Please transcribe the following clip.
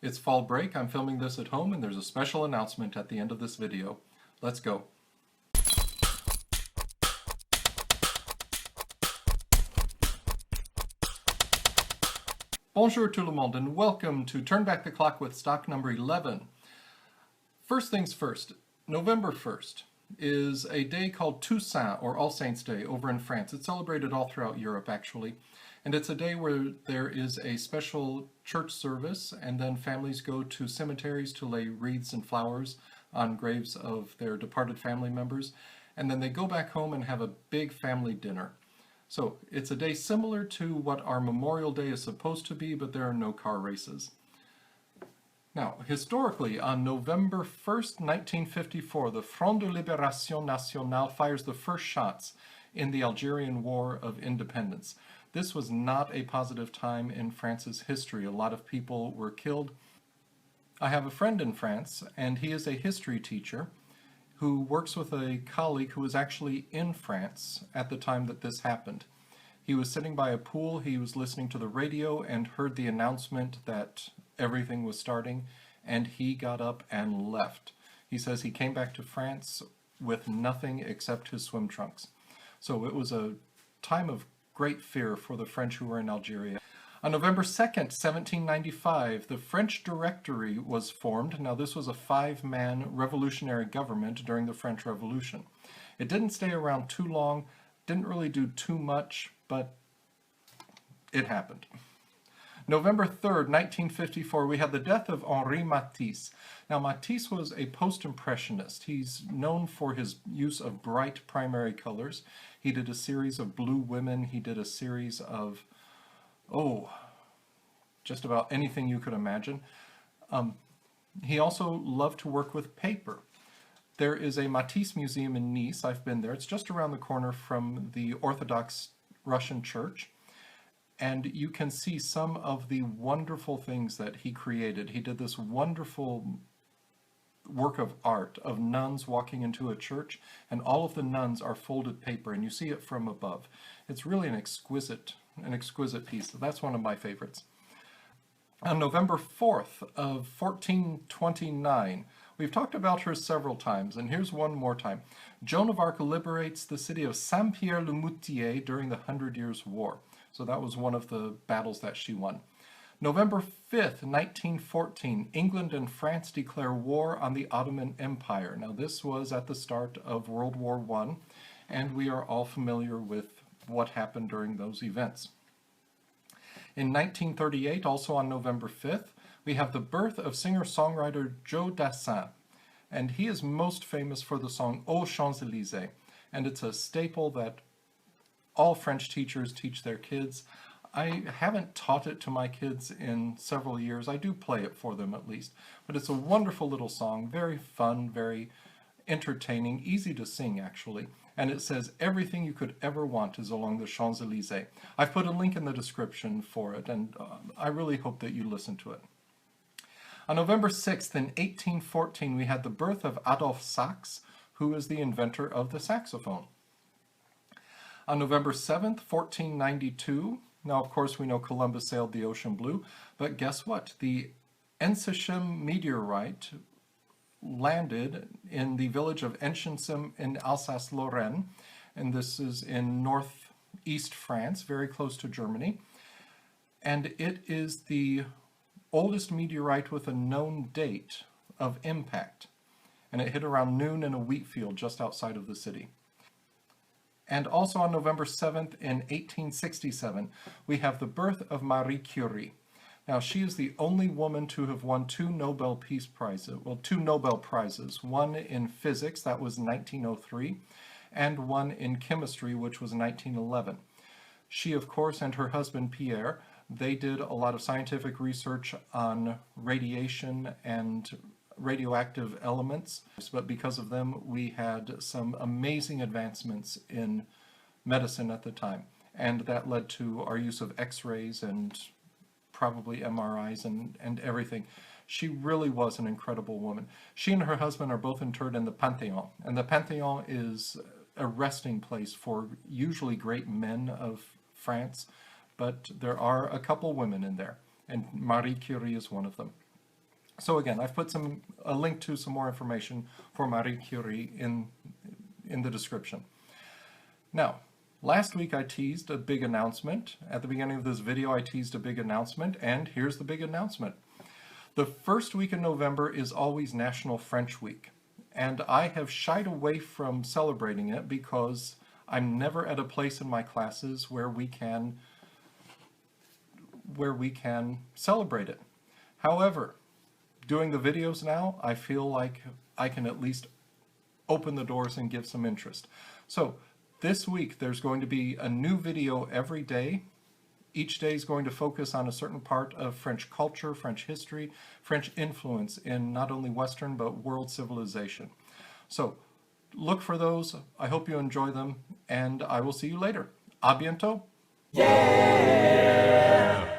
It's fall break, I'm filming this at home, and there's a special announcement at the end of this video. Let's go. Bonjour tout le monde, and welcome to Turn Back the Clock with stock number 11. First things first, November 1st is a day called Toussaint, or All Saints' Day, over in France. It's celebrated all throughout Europe, actually. And it's a day where there is a special church service, and then families go to cemeteries to lay wreaths and flowers on graves of their departed family members. And then they go back home and have a big family dinner. So it's a day similar to what our Memorial Day is supposed to be, but there are no car races. Now, historically, on November 1st, 1954, the Front de Libération Nationale fires the first shots in the Algerian War of Independence. This was not a positive time in France's history. A lot of people were killed. I have a friend in France, and he is a history teacher who works with a colleague who was actually in France at the time that this happened. He was sitting by a pool, he was listening to the radio and heard the announcement that everything was starting, and he got up and left. He says he came back to France with nothing except his swim trunks. So it was a time of great fear for the French who were in Algeria. On November 2nd, 1795, the French Directory was formed. Now this was a 5-man revolutionary government during the French Revolution. It didn't stay around too long, didn't really do too much, but it happened. November 3rd, 1954, we had the death of Audrey Matisse. Now Matisse was a post-impressionist. He's known for his use of bright primary colors. He did a series of Blue Women. He did a series of, just about anything you could imagine. He also loved to work with paper. There is a Matisse museum in Nice. I've been there. It's just around the corner from the Orthodox Russian Church. And you can see some of the wonderful things that he created. He did this wonderful work of art of nuns walking into a church, and all of the nuns are folded paper, and you see it from above. It's really an exquisite piece. That's one of my favorites. On November 4th of 1429, we've talked about her several times, and here's one more time. Jonah Barca liberates the city of Saint-Pierre-le-Moutier during the 100 Years' War. So that was one of the battles that she won. November 5th, 1914, England and France declare war on the Ottoman Empire. Now this was at the start of World War I, and we are all familiar with what happened during those events. In 1938, also on November 5th, we have the birth of singer-songwriter Joe Dassin, and he is most famous for the song Aux Champs-Élysées, and it's a staple that all French teachers teach their kids. I haven't taught it to my kids in several years. I do play it for them at least, but it's a wonderful little song, very fun, very entertaining, easy to sing actually, and it says everything you could ever want is along the Champs-Élysées. I've put a link in the description for it, and I really hope that you listen to it. On November 6th in 1814, we had the birth of Adolphe Sax, who is the inventor of the saxophone. On November 7th, 1492, now of course we know Columbus sailed the ocean blue, but guess what? The Ensisheim meteorite landed in the village of Ensisheim in Alsace-Lorraine, and this is in northeast France, very close to Germany, and it is the oldest meteorite with a known date of impact, and it hit around noon in a wheat field just outside of the city. And also on November 7th in 1867, we have the birth of Marie Curie. Now she is the only woman to have won two Nobel Peace Prizes, one in physics, that was 1903, and one in chemistry, which was 1911. She, of course, and her husband Pierre, they did a lot of scientific research on radiation and radioactive elements, but because of them we had some amazing advancements in medicine at the time, and that led to our use of x-rays and probably MRIs and everything. She really was an incredible woman. She and her husband are both interred in the Panthéon, and the Panthéon is a resting place for usually great men of France, but there are a couple women in there, and Marie Curie is one of them. So again, I've put a link to some more information for Marie Curie in the description. Now, last week I teased a big announcement. At the beginning of this video I teased a big announcement, and here's the big announcement. The first week in November is always National French Week, and I have shied away from celebrating it because I'm never at a place in my classes where we can celebrate it. However, doing the videos now, I feel like I can at least open the doors and give some interest. So this week there's going to be a new video every day. Each day is going to focus on a certain part of French culture, French history, French influence in not only Western but world civilization. So look for those. I hope you enjoy them, and I will see you later. À bientôt. Yeah!